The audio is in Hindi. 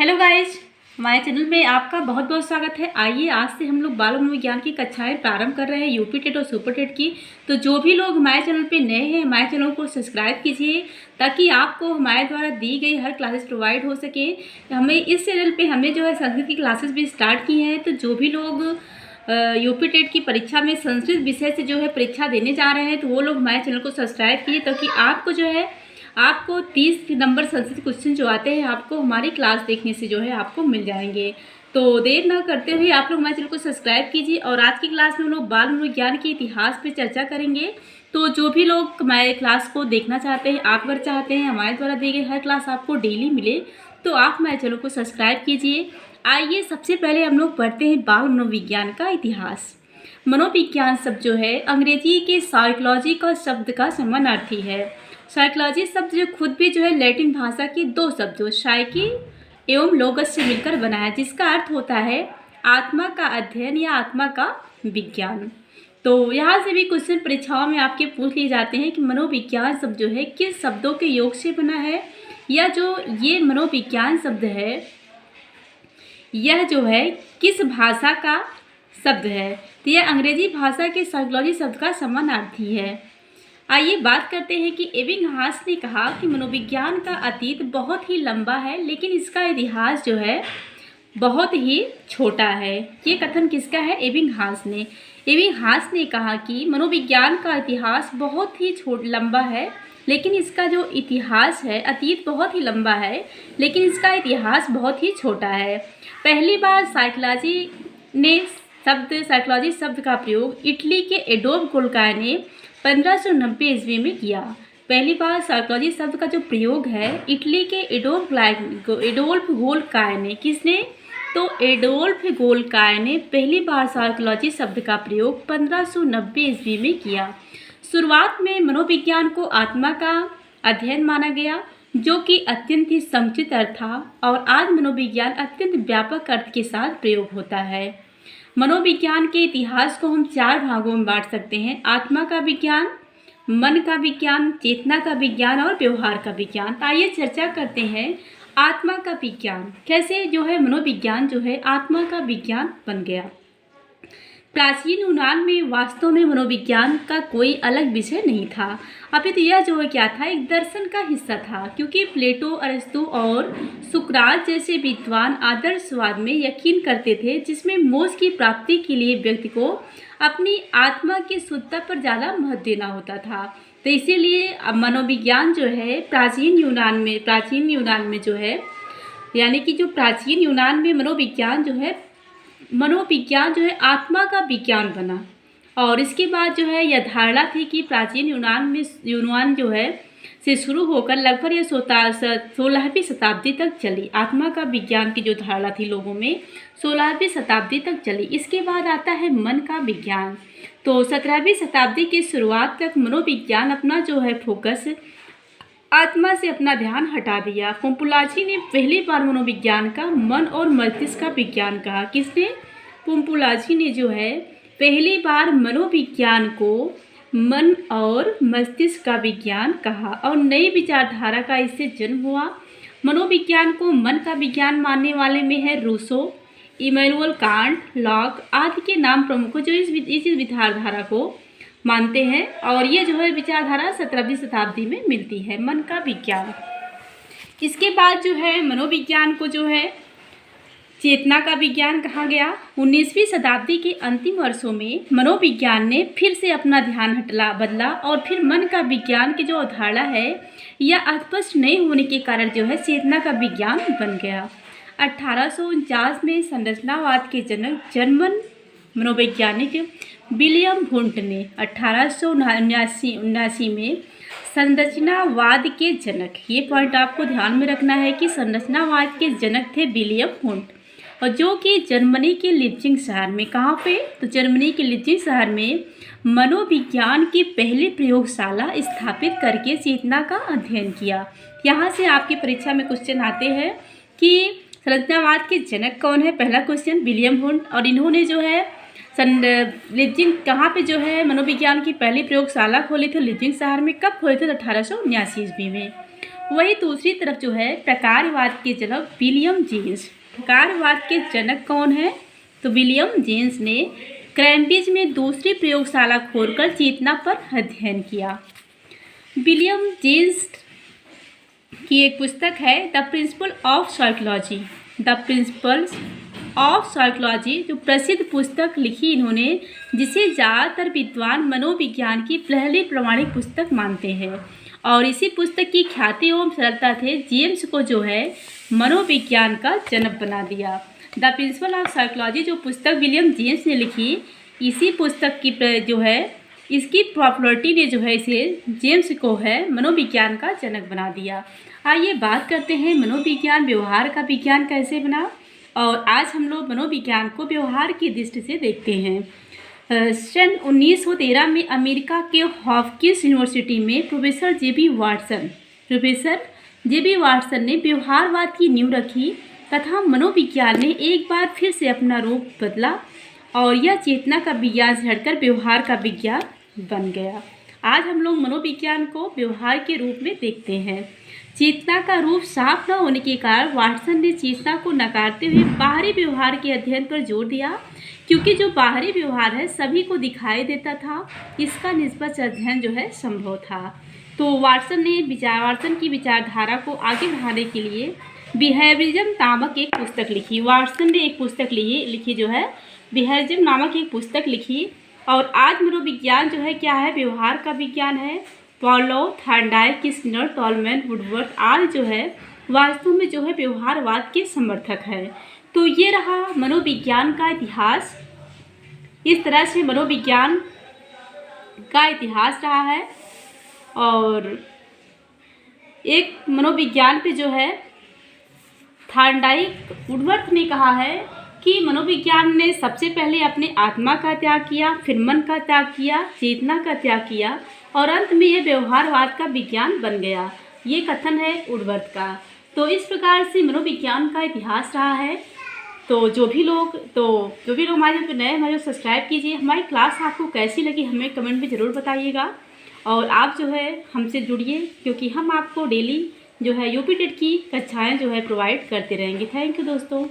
हेलो गाइज, हमारे चैनल में आपका बहुत बहुत स्वागत है। आइए आज से हम लोग बाल मनोविज्ञान की कक्षाएं प्रारंभ कर रहे हैं, यूपी टेट और सुपर टेट की। तो जो भी लोग हमारे चैनल पे नए हैं, हमारे चैनल को सब्सक्राइब कीजिए ताकि आपको हमारे द्वारा दी गई हर क्लासेस प्रोवाइड हो सके। हमें इस चैनल पे हमने जो है संस्कृत की क्लासेस भी स्टार्ट की हैं। तो जो भी लोग यूपी टेट की परीक्षा में संस्कृत विषय से जो है परीक्षा देने जा रहे हैं, तो वो लोग हमारे चैनल को सब्सक्राइब कीजिए ताकि आपको जो है आपको 30 नंबर संस्कृत क्वेश्चन जो आते हैं आपको हमारी क्लास देखने से जो है आपको मिल जाएंगे। तो देर ना करते हुए आप लोग हमारे चैनल को सब्सक्राइब कीजिए। और आज की क्लास में हम लोग बाल मनोविज्ञान के इतिहास पे चर्चा करेंगे। तो जो भी लोग हमारे क्लास को देखना चाहते हैं, आप अगर चाहते हैं हमारे द्वारा दी गई हर क्लास आपको डेली मिले, तो आप हमारे चैनल को सब्सक्राइब कीजिए। आइए सबसे पहले हम लोग पढ़ते हैं बाल मनोविज्ञान का इतिहास। मनोविज्ञान शब्द जो है अंग्रेजी के साइकोलॉजी का शब्द का समानार्थी है। साइकोलॉजी शब्द जो खुद भी जो है लैटिन भाषा के दो शब्दों साइकी एवं लोगस से मिलकर बना है, जिसका अर्थ होता है आत्मा का अध्ययन या आत्मा का विज्ञान। तो यहाँ से भी क्वेश्चन परीक्षाओं में आपके पूछ लिए जाते हैं कि मनोविज्ञान शब्द जो है किस शब्दों के योग से बना है, या जो ये मनोविज्ञान शब्द है यह जो है किस भाषा का शब्द है। तो यह अंग्रेजी भाषा के साइकोलॉजी शब्द का समानार्थी है। आइए बात करते हैं कि एबिंगहास ने कहा कि मनोविज्ञान का अतीत बहुत ही लंबा है, लेकिन इसका इतिहास जो है बहुत ही छोटा है। ये कथन किसका है? एबिंगहास ने। एबिंगहास ने कहा कि मनोविज्ञान का इतिहास बहुत ही लंबा है, लेकिन इसका जो इतिहास है अतीत बहुत ही लंबा है, लेकिन इसका इतिहास बहुत ही छोटा है। पहली बार साइकोलॉजी शब्द का प्रयोग इटली के एडोल्फ गोल्काय ने 1590 ईस्वी में किया। पहली बार साइकोलॉजी शब्द का जो प्रयोग है इटली के एडोल्फ गोल्काय ने, किसने? तो एडोल्फ गोल्काय ने पहली बार साइकोलॉजी शब्द का प्रयोग 1590 ईस्वी में किया। शुरुआत में मनोविज्ञान को आत्मा का अध्ययन माना गया, जो कि अत्यंत ही संक्षिप्त अर्थ था, और आज मनोविज्ञान अत्यंत व्यापक अर्थ के साथ प्रयोग होता है। मनोविज्ञान के इतिहास को हम 4 भागों में बांट सकते हैं: आत्मा का विज्ञान, मन का विज्ञान, चेतना का विज्ञान और व्यवहार का विज्ञान। आइए चर्चा करते हैं आत्मा का विज्ञान, कैसे जो है मनोविज्ञान जो है आत्मा का विज्ञान बन गया। प्राचीन यूनान में वास्तव में मनोविज्ञान का कोई अलग विषय नहीं था, अपितु यह जो है क्या था, एक दर्शन का हिस्सा था, क्योंकि प्लेटो, अरस्तु और सुकरात जैसे विद्वान आदर्शवाद में यकीन करते थे, जिसमें मोक्ष की प्राप्ति के लिए व्यक्ति को अपनी आत्मा की शुद्धता पर ज़्यादा महत्व देना होता था। तो इसीलिए मनोविज्ञान जो है प्राचीन यूनान में जो है, यानी कि जो प्राचीन यूनान में मनोविज्ञान जो है आत्मा का विज्ञान बना। और इसके बाद जो है यह धारणा थी कि प्राचीन यूनान जो है से शुरू होकर लगभग यह 16वीं शताब्दी तक चली। आत्मा का विज्ञान की जो धारणा थी लोगों में 16वीं शताब्दी तक चली। इसके बाद आता है मन का विज्ञान। तो 17वीं शताब्दी की शुरुआत तक मनोविज्ञान अपना जो है फोकस आत्मा से अपना ध्यान हटा दिया। पोम्पुलाची ने पहली बार मनोविज्ञान का मन और मस्तिष्क का विज्ञान कहा। किसने? पोम्पुलाची ने जो है पहली बार मनोविज्ञान को मन और मस्तिष्क का विज्ञान कहा, और नई विचारधारा का इससे जन्म हुआ। मनोविज्ञान को मन का विज्ञान मानने वाले में है रूसो, इमैनुअल कांट, लॉक आदि के नाम प्रमुख जो इस विचारधारा को मानते हैं। और ये जो है विचारधारा 17वीं शताब्दी में मिलती है, मन का विज्ञान। इसके बाद जो है मनोविज्ञान को जो है चेतना का विज्ञान कहा गया। 19वीं शताब्दी के अंतिम वर्षों में मनोविज्ञान ने फिर से अपना ध्यान बदला, और फिर मन का विज्ञान की जो अवधारणा है यह स्पष्ट नहीं होने के कारण जो है चेतना का विज्ञान बन गया। 1849 में संरचनावाद के जनक जर्मन मनोवैज्ञानिक विलियम वुंट ने 1879 में संरचनावाद के जनक, ये पॉइंट आपको ध्यान में रखना है कि संरचनावाद के जनक थे विलियम वुंट, और जो कि जर्मनी के लीप्जिग शहर में, कहाँ पे? तो जर्मनी के लीप्जिग शहर में मनोविज्ञान की पहली प्रयोगशाला स्थापित करके चेतना का अध्ययन किया। यहाँ से आपकी परीक्षा में क्वेश्चन आते हैं कि संरचनावाद के जनक कौन है? पहला क्वेश्चन विलियम वुंट, और इन्होंने जो है लीप्जिग कहाँ पे जो है मनोविज्ञान की पहली प्रयोगशाला खोली थी? लीप्जिग शहर में। कब खोले थे? 1879 ईस्वी में। वही दूसरी तरफ जो है प्रकारवाद के जनक विलियम जेम्स। प्रकारवाद के जनक कौन है? तो विलियम जेम्स ने कैम्ब्रिज में दूसरी प्रयोगशाला खोलकर चेतना पर अध्ययन किया। विलियम जेम्स की एक पुस्तक है the principle of psychology. The principles of psychology जो प्रसिद्ध पुस्तक लिखी इन्होंने, जिसे ज़्यादातर विद्वान मनोविज्ञान की पहली प्रमाणिक पुस्तक मानते हैं। और इसी पुस्तक की ख्याति एवं सरलता थे जेम्स को जो है मनोविज्ञान का जनक बना दिया। द प्रिंसिपल ऑफ साइकोलॉजी जो पुस्तक विलियम जेम्स ने लिखी, इसी पुस्तक की जो है इसकी पॉपुलरिटी ने जो है इसे जेम्स को है मनोविज्ञान का जनक बना दिया। आइए बात करते हैं मनोविज्ञान व्यवहार का विज्ञान कैसे बना। और आज हम लोग मनोविज्ञान को व्यवहार की दृष्टि से देखते हैं। सन 1913 में अमेरिका के हॉपकिंस यूनिवर्सिटी में प्रोफेसर जे.बी. वाटसन ने व्यवहारवाद की नींव रखी तथा मनोविज्ञान ने एक बार फिर से अपना रूप बदला और यह चेतना का विज्ञान से हटकर व्यवहार का विज्ञान बन गया। आज हम लोग मनोविज्ञान को व्यवहार के रूप में देखते हैं। चेतना का रूप साफ न होने के कारण वाटसन ने चेतना को नकारते हुए बाहरी व्यवहार के अध्ययन पर जोर दिया, क्योंकि जो बाहरी व्यवहार है सभी को दिखाई देता था, इसका निष्पक्ष अध्ययन जो है संभव था। तो वाटसन की विचारधारा को आगे बढ़ाने के लिए बिहेवियरिज्म नामक एक पुस्तक लिखी। वाटसन ने एक पुस्तक लिखी जो है बिहेवियरिज्म नामक एक पुस्तक लिखी। और आज मनोविज्ञान जो है क्या है? व्यवहार का विज्ञान है। पाव्लोव, थॉर्नडाइक, स्किनर, टॉलमैन, वुडवर्थ आदि जो है वास्तव में जो है व्यवहारवाद के समर्थक है। तो ये रहा मनोविज्ञान का इतिहास। इस तरह से मनोविज्ञान का इतिहास रहा है। और एक मनोविज्ञान पे जो है थॉर्नडाइक, वुडवर्थ ने कहा है कि मनोविज्ञान ने सबसे पहले अपने आत्मा का त्याग किया, फिर मन का त्याग किया, चेतना का त्याग किया और अंत में यह व्यवहारवाद का विज्ञान बन गया। ये कथन है वुडवर्थ का। तो इस प्रकार से मनोविज्ञान का इतिहास रहा है। तो जो भी लोग हमारे यहाँ पे नए हमारे सब्सक्राइब कीजिए। हमारी क्लास आपको कैसी लगी हमें कमेंट में ज़रूर बताइएगा। और आप जो है हमसे जुड़िए, क्योंकि हम आपको डेली जो है यूपी टेट की कक्षाएँ जो है प्रोवाइड करते रहेंगे। थैंक यू दोस्तों।